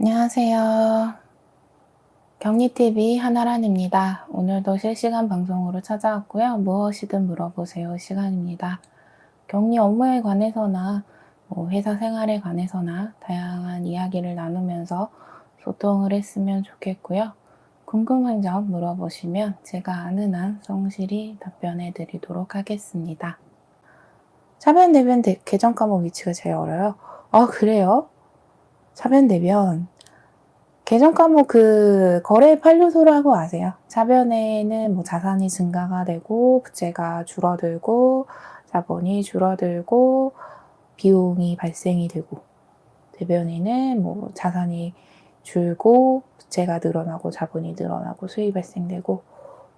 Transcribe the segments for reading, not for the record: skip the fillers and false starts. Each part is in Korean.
안녕하세요. 격리TV 한나란입니다. 오늘도 실시간 방송으로 찾아왔고요. 무엇이든 물어보세요 시간입니다. 격리 업무에 관해서나 회사 생활에 관해서나 다양한 이야기를 나누면서 소통을 했으면 좋겠고요. 궁금한 점 물어보시면 제가 아는 한 성실히 답변해 드리도록 하겠습니다. 차변 대변 개정 과목 위치가 제일 어려요. 아, 그래요? 차변 대변 개정 과목 거래 판료소라고 아세요? 차변에는 뭐 자산이 증가가 되고 부채가 줄어들고 자본이 줄어들고 비용이 발생이 되고, 대변에는 뭐 자산이 줄고 부채가 늘어나고 자본이 늘어나고 수익이 발생되고,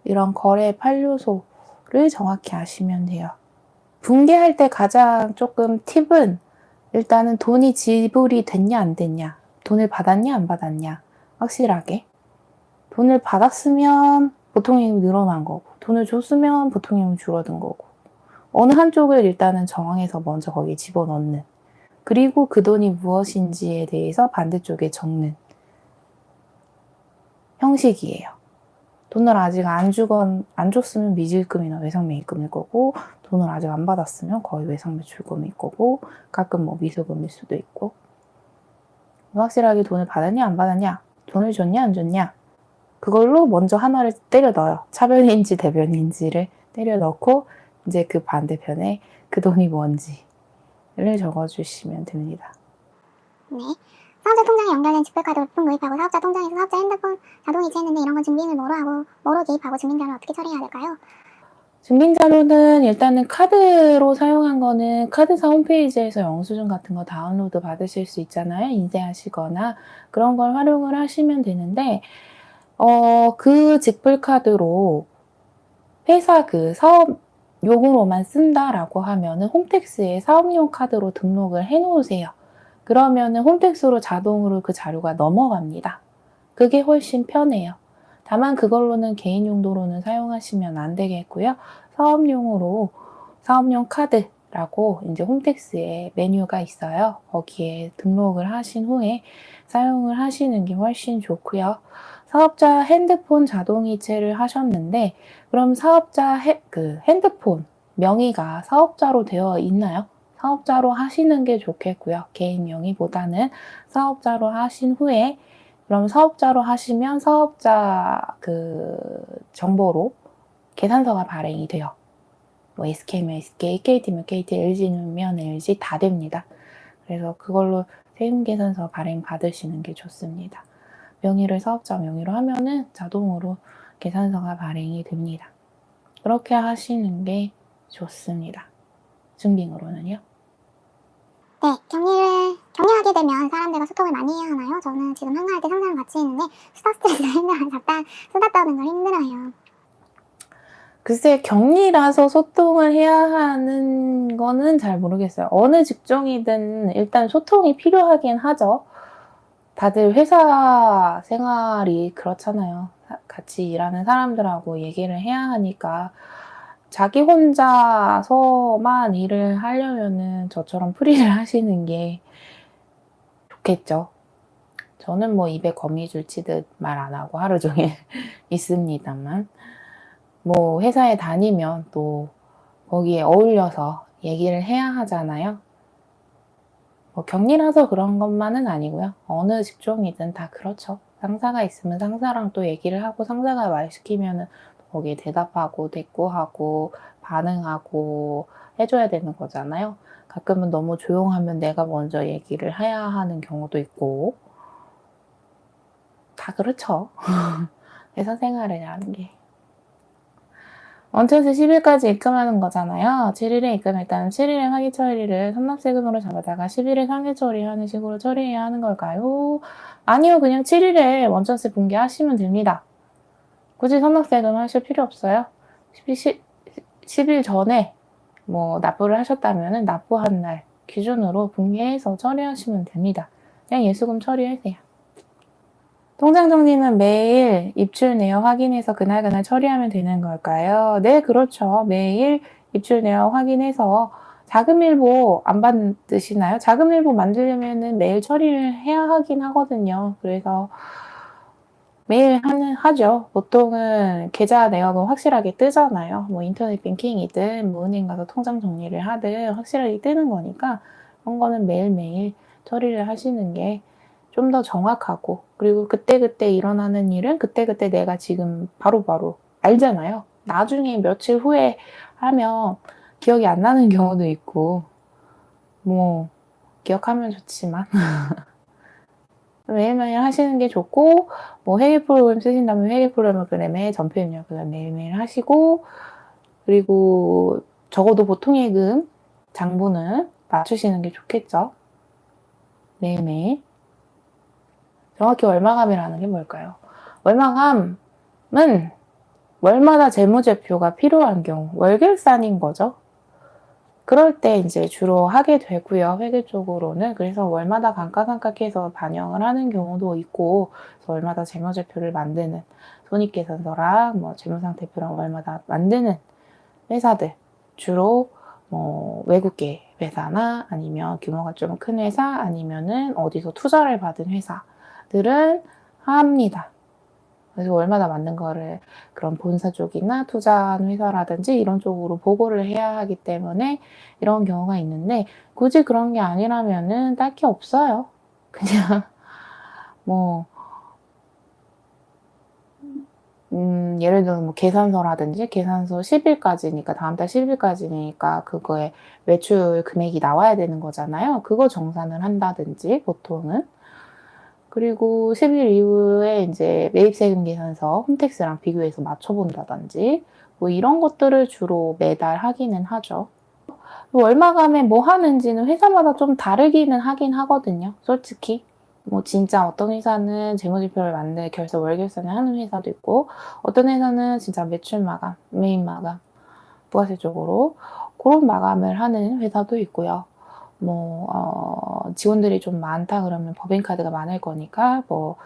이런 거래 판료소를 정확히 아시면 돼요. 붕괴할 때 가장 조금 팁은 일단은 돈이 지불이 됐냐 안 됐냐, 돈을 받았냐 안 받았냐 확실하게. 돈을 받았으면 보통임이 늘어난 거고, 돈을 줬으면 보통임이 줄어든 거고, 어느 한쪽을 일단은 정황해서 먼저 거기에 집어넣는, 그리고 그 돈이 무엇인지에 대해서 반대쪽에 적는 형식이에요. 돈을 아직 안 줬으면 미지급이나 외상매입금일 거고, 돈을 아직 안 받았으면 거의 외상매출금일 거고, 가끔 뭐 미수금일 수도 있고. 확실하게 돈을 받았냐 안 받았냐, 돈을 줬냐 안 줬냐, 그걸로 먼저 하나를 때려 넣어요. 차변인지 대변인지를 때려 넣고, 이제 그 반대편에 그 돈이 뭔지를 적어주시면 됩니다. 네. 사업자 통장에 연결된 직불카드 품 구입하고 사업자 통장에서 사업자 핸드폰 자동 이체했는데 이런 건 증빙을 뭐로 하고 뭐로 개입하고 증빙자를 어떻게 처리해야 될까요? 증빙자료는 일단은 카드로 사용한 거는 카드사 홈페이지에서 영수증 같은 거 다운로드 받으실 수 있잖아요. 인쇄하시거나 그런 걸 활용을 하시면 되는데, 그 직불카드로 회사 사업용으로만 쓴다라고 하면은 홈택스에 사업용 카드로 등록을 해 놓으세요. 그러면은 홈택스로 자동으로 그 자료가 넘어갑니다. 그게 훨씬 편해요. 다만 그걸로는 개인 용도로는 사용하시면 안 되겠고요. 사업용 카드라고 이제 홈택스에 메뉴가 있어요. 거기에 등록을 하신 후에 사용을 하시는 게 훨씬 좋고요. 사업자 핸드폰 자동이체를 하셨는데, 그럼 사업자 핸드폰 명의가 사업자로 되어 있나요? 사업자로 하시는 게 좋겠고요. 개인 명의보다는 사업자로 하신 후에, 그럼 사업자로 하시면 사업자 정보로 계산서가 발행이 돼요. 뭐 SK면 SK, KT면 KT, LG면 LG 다 됩니다. 그래서 그걸로 세금계산서 발행 받으시는 게 좋습니다. 명의를 사업자 명의로 하면은 자동으로 계산서가 발행이 됩니다. 그렇게 하시는 게 좋습니다. 증빙으로는요. 네. 격리하게 되면 사람들과 소통을 많이 해야 하나요? 저는 지금 한가할 때 상사랑 같이 있는데 수다 스트레스가 힘들어요. 잠깐 수다 떠는 걸 힘들어요. 글쎄, 격리라서 소통을 해야 하는 거는 잘 모르겠어요. 어느 직종이든 일단 소통이 필요하긴 하죠. 다들 회사 생활이 그렇잖아요. 같이 일하는 사람들하고 얘기를 해야 하니까 자기 혼자서만 일을 하려면은 저처럼 프리를 하시는 게 좋겠죠. 저는 뭐 입에 거미줄 치듯 말 안 하고 하루 종일 있습니다만, 뭐 회사에 다니면 또 거기에 어울려서 얘기를 해야 하잖아요. 뭐 격리라서 그런 것만은 아니고요. 어느 직종이든 다 그렇죠. 상사가 있으면 상사랑 또 얘기를 하고, 상사가 말 시키면은 거기에 대답하고 대꾸하고 반응하고 해줘야 되는 거잖아요. 가끔은 너무 조용하면 내가 먼저 얘기를 해야 하는 경우도 있고, 다 그렇죠. 회사 생활이라는 게. 원천세 10일까지 입금하는 거잖아요. 7일에 입금했다면 7일에 상기 처리를 선납세금으로 잡아다가 10일에 상기 처리하는 식으로 처리해야 하는 걸까요? 아니요, 그냥 7일에 원천세 분기하시면 됩니다. 굳이 선납세금 하실 필요 없어요. 10일 전에 뭐 납부를 하셨다면 납부한 날 기준으로 분기해서 처리하시면 됩니다. 그냥 예수금 처리하세요. 통장 정리는 매일 입출 내역 확인해서 그날 처리하면 되는 걸까요? 네, 그렇죠. 매일 입출 내역 확인해서 자금일보 안 받으시나요? 자금일보 만들려면은 매일 처리를 해야 하긴 하거든요. 그래서 매일 하죠. 보통은 계좌 내역은 확실하게 뜨잖아요. 뭐 인터넷 뱅킹이든 뭐 은행 가서 통장 정리를 하든 확실하게 뜨는 거니까 그런 거는 매일매일 처리를 하시는 게 좀 더 정확하고, 그리고 그때그때 일어나는 일은 그때그때 내가 지금 바로바로 알잖아요. 나중에 며칠 후에 하면 기억이 안 나는 경우도 있고, 뭐 기억하면 좋지만 매일매일 하시는 게 좋고, 뭐 회계 프로그램 쓰신다면 회계 프로그램에 전표 입력을 매일매일 하시고, 그리고 적어도 보통예금 장부는 맞추시는 게 좋겠죠. 매일매일. 정확히 월마감이라는 게 뭘까요? 월마감은 월마다 재무제표가 필요한 경우, 월결산인 거죠. 그럴 때 이제 주로 하게 되고요. 회계 쪽으로는. 그래서 월마다 감가상각해서 반영을 하는 경우도 있고, 그래서 월마다 재무제표를 만드는 손익계산서랑 뭐 재무상태표랑 월마다 만드는 회사들, 주로 뭐 외국계 회사나 아니면 규모가 좀 큰 회사, 아니면은 어디서 투자를 받은 회사들은 합니다. 그래서 월마다 만든 거를 그런 본사 쪽이나 투자한 회사라든지 이런 쪽으로 보고를 해야 하기 때문에 이런 경우가 있는데, 굳이 그런 게 아니라면은 딱히 없어요. 그냥 뭐 예를 들어 뭐 계산서라든지, 계산서 10일까지니까 다음 달 10일까지니까 그거에 매출 금액이 나와야 되는 거잖아요. 그거 정산을 한다든지 보통은. 그리고 10일 이후에 이제 매입세금 계산서 홈택스랑 비교해서 맞춰본다든지 뭐 이런 것들을 주로 매달 하기는 하죠. 월마감에 뭐 하는지는 회사마다 좀 다르기는 하긴 하거든요. 솔직히. 뭐 진짜 어떤 회사는 재무제표를 결산 월결산을 하는 회사도 있고, 어떤 회사는 진짜 매출 마감, 메인 마감, 부가세 쪽으로 그런 마감을 하는 회사도 있고요. 직원들이 좀 많다 그러면 법인카드가 많을 거니까 뭐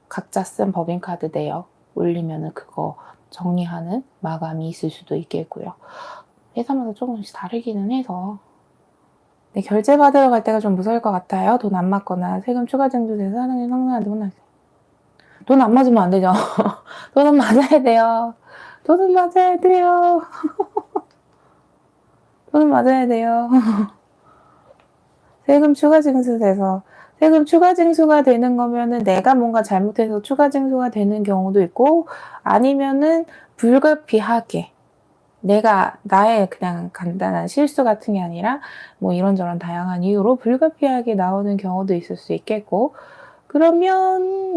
각자 쓴 법인카드 내역 올리면은 그거 정리하는 마감이 있을 수도 있겠고요. 회사마다 조금씩 다르기는 해서. 네, 결제 받으러 갈 때가 좀 무서울 것 같아요. 돈 안 맞거나 세금 추가 징수돼서 사장님 상사한테 혼나세요. 돈 안 맞으면 안 되죠. 돈은 맞아야 돼요. 돈은 맞아야 돼요. 돈은 맞아야 돼요. 세금 추가 징수돼서, 세금 추가 징수가 되는 거면은 내가 뭔가 잘못해서 추가 징수가 되는 경우도 있고, 아니면은 불가피하게 나의 그냥 간단한 실수 같은 게 아니라 뭐 이런저런 다양한 이유로 불가피하게 나오는 경우도 있을 수 있겠고, 그러면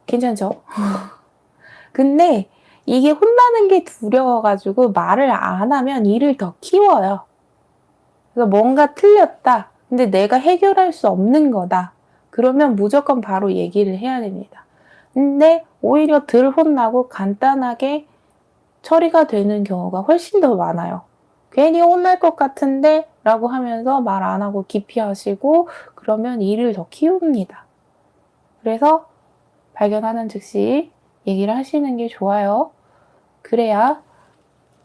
괜찮죠? 근데 이게 혼나는 게 두려워가지고 말을 안 하면 일을 더 키워요. 그래서 뭔가 틀렸다. 근데 내가 해결할 수 없는 거다. 그러면 무조건 바로 얘기를 해야 됩니다. 근데 오히려 덜 혼나고 간단하게 처리가 되는 경우가 훨씬 더 많아요. 괜히 혼날 것 같은데 라고 하면서 말 안 하고 기피하시고 그러면 일을 더 키웁니다. 그래서 발견하는 즉시 얘기를 하시는 게 좋아요. 그래야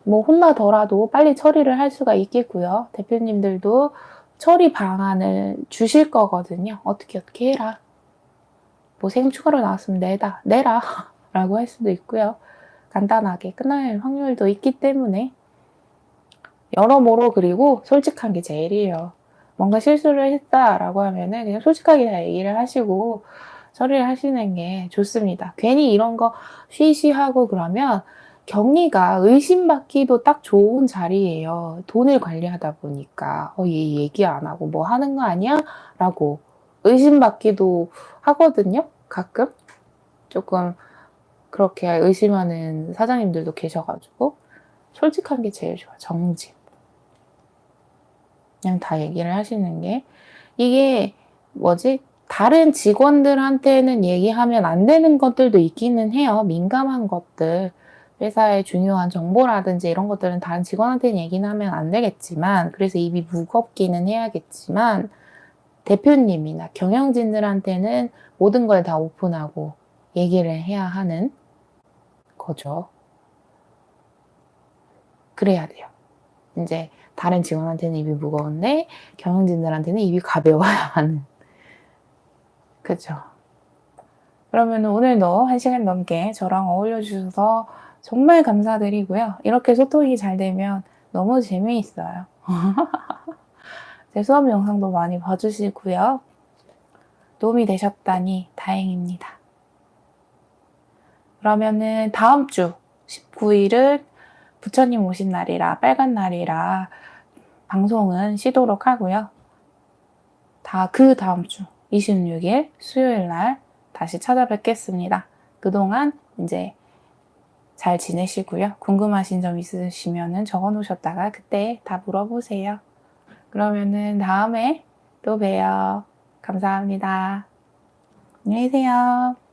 뭐 혼나더라도 빨리 처리를 할 수가 있겠고요. 대표님들도 처리 방안을 주실 거거든요. 어떻게 해라. 뭐 세금 추가로 나왔으면 내라 라고 할 수도 있고요. 간단하게 끝날 확률도 있기 때문에 여러모로, 그리고 솔직한 게 제일이에요. 뭔가 실수를 했다라고 하면은 그냥 솔직하게 다 얘기를 하시고 처리를 하시는 게 좋습니다. 괜히 이런 거 쉬쉬하고 그러면 경리가 의심받기도 딱 좋은 자리예요. 돈을 관리하다 보니까 얘 얘기 안 하고 뭐 하는 거 아니야? 라고 의심받기도 하거든요. 가끔 조금 그렇게 의심하는 사장님들도 계셔가지고 솔직한 게 제일 좋아. 정직. 그냥 다 얘기를 하시는 게, 이게 다른 직원들한테는 얘기하면 안 되는 것들도 있기는 해요. 민감한 것들, 회사의 중요한 정보라든지 이런 것들은 다른 직원한테는 얘기는 하면 안 되겠지만, 그래서 입이 무겁기는 해야겠지만, 대표님이나 경영진들한테는 모든 걸 다 오픈하고 얘기를 해야 하는 거죠. 그래야 돼요. 이제 다른 직원한테는 입이 무거운데 경영진들한테는 입이 가벼워야 하는. 그죠? 그러면 오늘도 1시간 넘게 저랑 어울려 주셔서 정말 감사드리고요. 이렇게 소통이 잘 되면 너무 재미있어요. 제 수업 영상도 많이 봐주시고요. 도움이 되셨다니 다행입니다. 그러면은 다음 주 19일은 부처님 오신 날이라 빨간 날이라 방송은 쉬도록 하고요. 다 그 다음 주 26일 수요일 날 다시 찾아뵙겠습니다. 그동안 이제 잘 지내시고요. 궁금하신 점 있으시면은 적어 놓으셨다가 그때 다 물어보세요. 그러면은 다음에 또 봬요. 감사합니다. 안녕히 계세요.